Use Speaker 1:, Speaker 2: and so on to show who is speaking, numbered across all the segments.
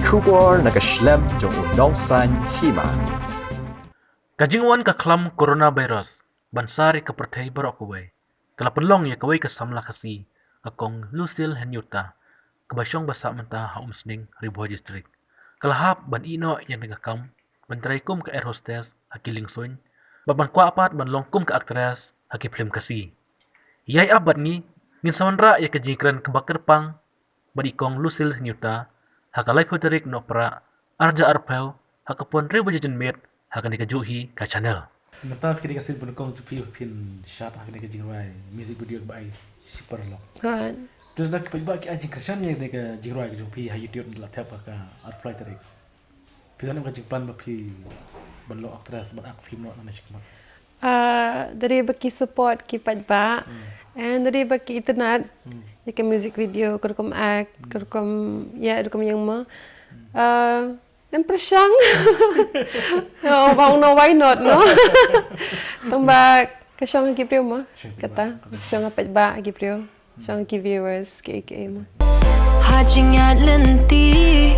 Speaker 1: Kubor nakaslem jong unongsan Hima.
Speaker 2: Kajingwan ka klam coronavirus, bansari ka pertay barok kaway. Kalapanlong ya kaway ka Samla Khasi, akong Lucille Henyuta, kabasyong basa menta haumsning Ribuha District. Kalahap ban ino yang nagakam, bantray kum ka air hostess, hakilingson, baban kwapat banlong kum ka aktres, hakiplim Khasi. Yay abad ni, nginsamanra ya ka Jingiakren kabakir pang, badikong Lucille Henyuta, hakalay po Tarik Nohprah, arja arpew, hakapon Ribuha District, hakan ikajuhi ka channel.
Speaker 3: Mata kini kasih pun kong tu pin shot akan ke jingrai music video bai super lo.
Speaker 4: Kan.
Speaker 3: Tidak ke bagi aja kerjaan yang ke jingrai ke jupi hai YouTube adalah tiap ka apply tarik. Pilihan ke jingpan bapi balo aktres ban ak film nak sikmat.
Speaker 4: Dari bagi support ki padba and dari bagi internet ke music video kurkum act kurkum ya kurkum yang ma dan persyang. Oh, bang no why not no. Tambah kasyang ki prio ma kata kasyang apat ba ki prio syang ki viewers ki ma.
Speaker 5: Hajingat lenti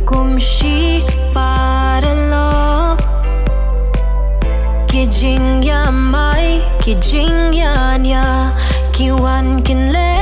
Speaker 5: kumshi para lo kijing ya mai kijing ya nya kiwan kin le